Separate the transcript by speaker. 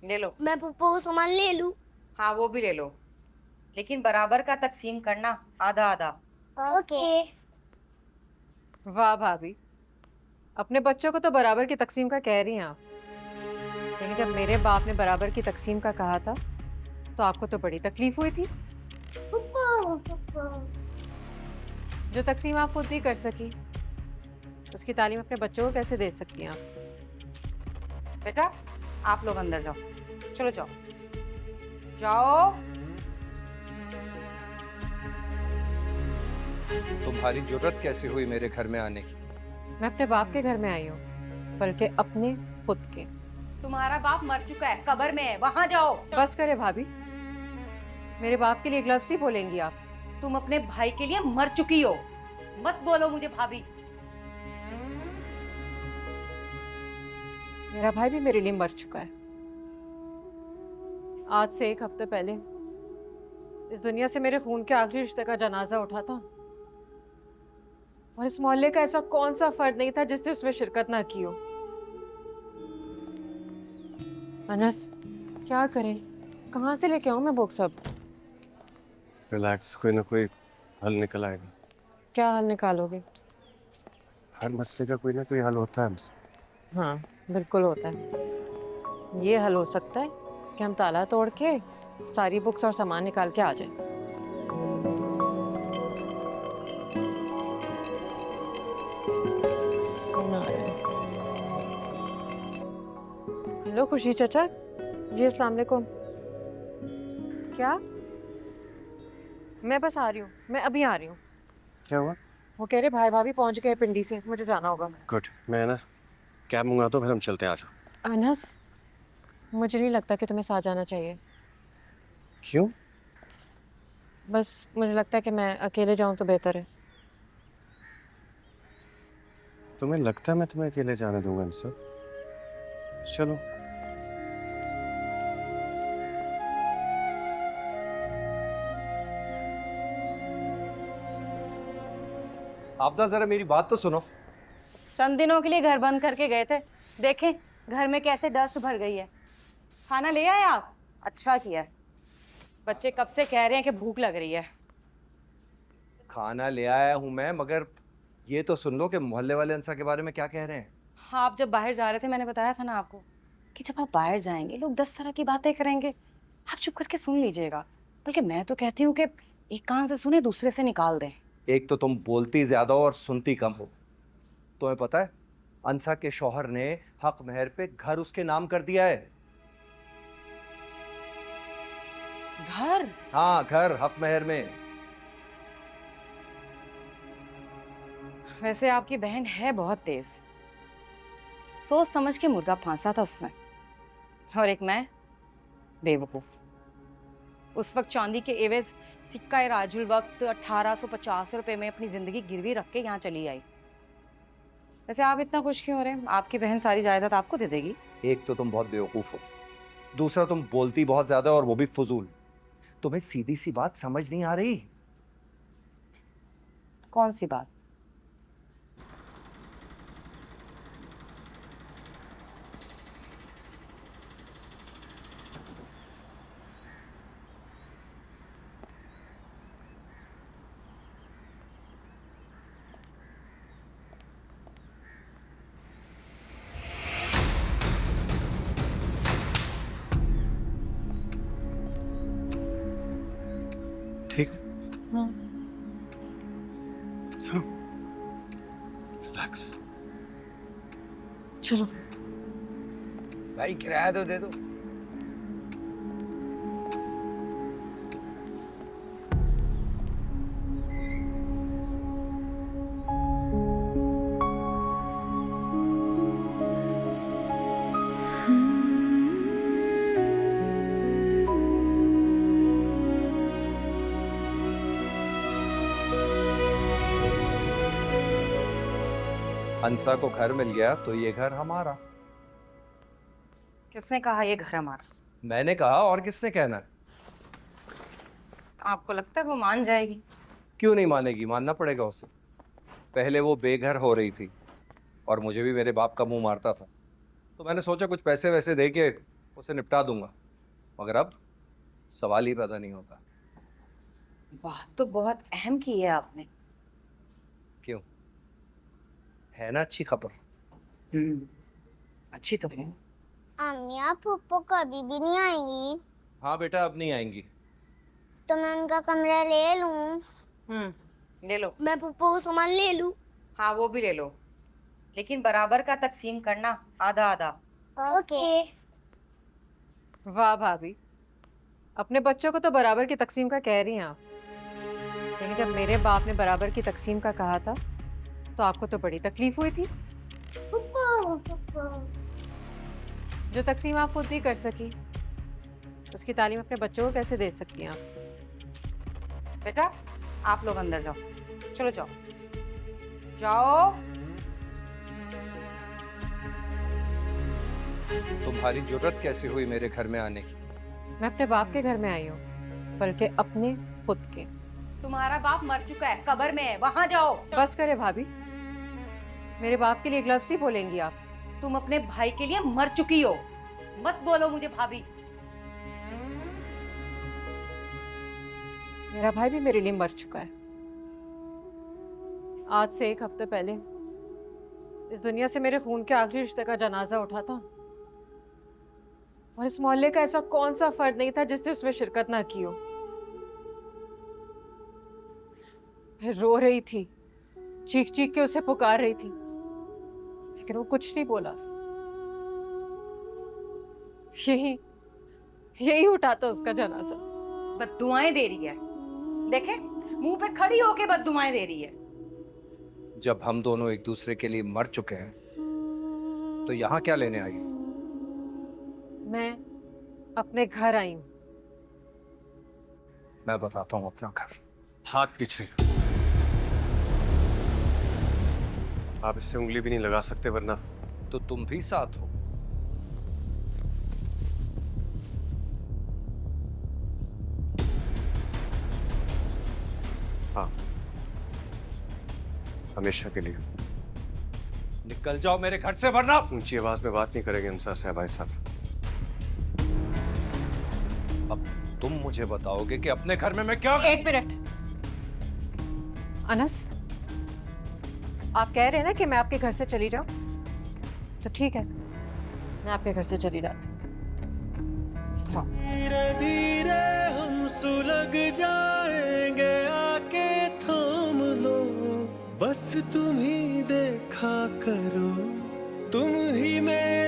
Speaker 1: ले लो।
Speaker 2: मैं पप्पा को सामान ले लूं?
Speaker 1: हाँ वो भी ले लो, लेकिन बराबर का तकसीम करना, आधा आधा।
Speaker 2: ओके।
Speaker 3: वाह भाभी, अपने बच्चों को तो बराबर की तकसीम का कह रही हैं आप, लेकिन जब मेरे बाप ने बराबर की तकसीम का कहा था तो आपको तो बड़ी तकलीफ हुई थी।
Speaker 2: पप्पा
Speaker 3: जो तकसीम आप खुद नहीं कर सकी, उसकी तालीम अपने बच्चों को कैसे दे सकती हैं आप?
Speaker 1: बेटा आप लोग अंदर जाओ, चलो जाओ जाओ।
Speaker 4: तुम्हारी जुर्रत कैसे हुई मेरे घर में आने की?
Speaker 3: मैं अपने बाप के घर में आई हूँ, बल्कि अपने खुद के।
Speaker 1: तुम्हारा बाप मर चुका है, कब्र में है, वहां जाओ।
Speaker 3: बस करे भाभी, मेरे बाप के लिए एक लफ्ज़ ही बोलेंगी आप?
Speaker 1: तुम अपने भाई के लिए मर चुकी हो, मत बोलो मुझे भाभी।
Speaker 3: मेरा भाई भी मेरे लिए मर चुका है। आज से 1 हफ्ते पहले इस दुनिया से मेरे खून के आखिरी रिश्ते का जनाजा उठा था, और इस मोहल्ले का ऐसा कौन सा फर्द नहीं था जिसने उसमें शिरकत ना की हो। अनस, क्या करें, कहाँ से लेके आऊं मैं बुक सब?
Speaker 5: रिलैक्स, कोई ना कोई हल निकल आएगा।
Speaker 3: क्या हल निकालोगे?
Speaker 5: हर मसले का कोई ना कोई हल होता है हमसे।
Speaker 3: हाँ बिल्कुल होता है। ये हल हो सकता है कि हम ताला तोड़ के सारी बुक्स और सामान निकाल के आ जाएं। हेलो खुशी चाचा जी, अस्सलाम वालेकुम। क्या? मैं बस आ रही हूँ, मैं अभी आ रही हूँ।
Speaker 5: क्या हुआ?
Speaker 3: वो कह रहे भाई भाभी पहुँच गए पिंडी से, मुझे जाना होगा।
Speaker 5: गुड, मैं ना कैब मंगाता हूँ, फिर हम चलते हैं। आ जाओ।
Speaker 3: अनस, मुझे नहीं लगता कि तुम्हें साथ जाना चाहिए।
Speaker 5: क्यों?
Speaker 3: बस मुझे लगता है कि मैं अकेले जाऊँ तो बेहतर है।
Speaker 5: तुम्हें लगता है मैं तुम्हें अकेले जाने दूंगा इनसे? चलो।
Speaker 4: आपदा जरा मेरी बात तो सुनो।
Speaker 1: चंद दिनों के लिए घर बंद करके गए थे, देखें घर में कैसे डस्ट भर गई है। खाना ले आए आप? अच्छा किया है, बच्चे कब से कह रहे हैं कि भूख लग रही है।
Speaker 4: खाना ले आया हूं मैं, मगर ये तो सुन लो कि मोहल्ले वाले अंसा के बारे में क्या कह रहे हैं।
Speaker 1: हाँ, आप जब बाहर जा रहे थे मैंने बताया था ना आपको कि जब आप बाहर जाएंगे लोग 10 तरह की बातें करेंगे, आप चुप करके सुन लीजिएगा। बल्कि मैं तो कहती हूँ कि एक कान से सुने दूसरे से निकाल दें।
Speaker 4: एक तो तुम बोलती ज्यादा और सुनती कम हो। तुम्हें पता है अंसा के शौहर ने हक महर पे घर उसके नाम कर दिया है।
Speaker 1: घर?
Speaker 4: हाँ, घर हक महर में।
Speaker 1: वैसे आपकी बहन है बहुत तेज, सोच समझ के मुर्गा फांसा था उसने। और एक मैं बेवकूफ, उस वक्त चांदी के एवज सिक्का राजुल वक्त 1850 रुपए में अपनी जिंदगी गिरवी रख के यहाँ चली आई। वैसे आप इतना खुश क्यों हो रहे हैं? आपकी बहन सारी जायदाद आपको दे देगी।
Speaker 4: एक तो तुम बहुत बेवकूफ हो, दूसरा तुम बोलती बहुत ज्यादा और वो भी फजूल। तुम्हें सीधी सी बात समझ नहीं आ रही?
Speaker 1: कौन सी बात?
Speaker 5: ठीक है,
Speaker 3: हाँ।
Speaker 5: सुनो, रिलैक्स।
Speaker 3: चलो।
Speaker 4: भाई किराया तो दे दो। अंसा को घर मिल गया तो ये घर हमारा।
Speaker 1: किसने कहा ये घर हमारा?
Speaker 4: मैंने कहा, और किसने कहना है?
Speaker 1: आपको लगता है वो मान जाएगी?
Speaker 4: क्यों नहीं मानेगी, मानना पड़ेगा उसे। पहले वो बेघर हो रही थी और मुझे भी मेरे बाप का मुंह मारता था, तो मैंने सोचा कुछ पैसे वैसे दे के उसे निपटा दूंगा, मगर अब सवाल ही पैदा नहीं होता।
Speaker 1: बात तो बहुत अहम की है आपने।
Speaker 4: क्यों? है ना अच्छी खबर?
Speaker 1: अच्छी तो है।
Speaker 2: अम्मी आप पप्पू कभी भी नहीं आएंगी
Speaker 4: हाँ बेटा, अब नहीं आएंगी।
Speaker 2: तो मैं उनका कमरा ले लूं?
Speaker 1: ले लो।
Speaker 2: मैं पप्पू को सामान ले लूं?
Speaker 1: हाँ वो भी ले लो, लेकिन बराबर का तकसीम करना, आधा आधा।
Speaker 2: ओके।
Speaker 3: वाह भाभी, अपने बच्चों को तो बराबर की तकसीम का कह रही हैं आप, लेकिन जब मेरे बाप ने बराबर की तकसीम का कहा था तो आपको तो बड़ी तकलीफ हुई थी। जो तकसीम आप खुद नहीं कर सकी, उसकी तालीम अपने बच्चों को कैसे दे सकती हैं आप?
Speaker 1: बेटा आप लोग अंदर जाओ, चलो जाओ जाओ।
Speaker 4: तुम्हारी जुर्रत कैसे हुई मेरे घर में आने की?
Speaker 3: मैं अपने बाप के घर में आई हूँ, बल्कि अपने खुद के।
Speaker 1: तुम्हारा बाप मर चुका है, कब्र में है, वहां जाओ।
Speaker 3: बस करे भाभी, मेरे बाप के लिए एक लफ्ज़ ही बोलेंगी आप?
Speaker 1: तुम अपने भाई के लिए मर चुकी हो, मत बोलो मुझे भाभी।
Speaker 3: मेरा भाई भी मेरे लिए मर चुका है। आज से 1 हफ्ते पहले इस दुनिया से मेरे खून के आखिरी रिश्ते का जनाजा उठा था, और इस मोहल्ले का ऐसा कौन सा फर्द नहीं था जिसने उसमें शिरकत ना की हो। मैं रो रही थी, चीख चीख के उसे पुकार रही थी, लेकिन वो कुछ नहीं बोला। यही उठा था उसका जनाजा।
Speaker 1: बद्दुआएं दे रही है, देखे मुंह पे खड़ी होके बद्दुआएं दे रही है।
Speaker 4: जब हम दोनों एक दूसरे के लिए मर चुके हैं तो यहाँ क्या लेने आई?
Speaker 3: मैं अपने घर आई हूँ।
Speaker 4: मैं बताता हूँ अपना घर।
Speaker 5: हाथ पीछे। आप इससे उंगली भी नहीं लगा सकते, वरना
Speaker 4: तो तुम भी साथ हो।
Speaker 5: हाँ, हमेशा के लिए।
Speaker 4: निकल जाओ मेरे घर से, वरना
Speaker 5: ऊंची आवाज में बात नहीं करेंगे अंसार साहब। भाई साहब,
Speaker 4: अब तुम मुझे बताओगे कि अपने घर में मैं क्या।
Speaker 3: 1 मिनट। अनस, आप कह रहे हैं ना कि मैं आपके घर से चली जाऊं, तो ठीक है, मैं आपके घर से चली जाती हूं।
Speaker 6: धीरे धीरे हम सुलग जाएंगे, आके थाम लो, बस तुम ही देखा करो, तुम ही मेरे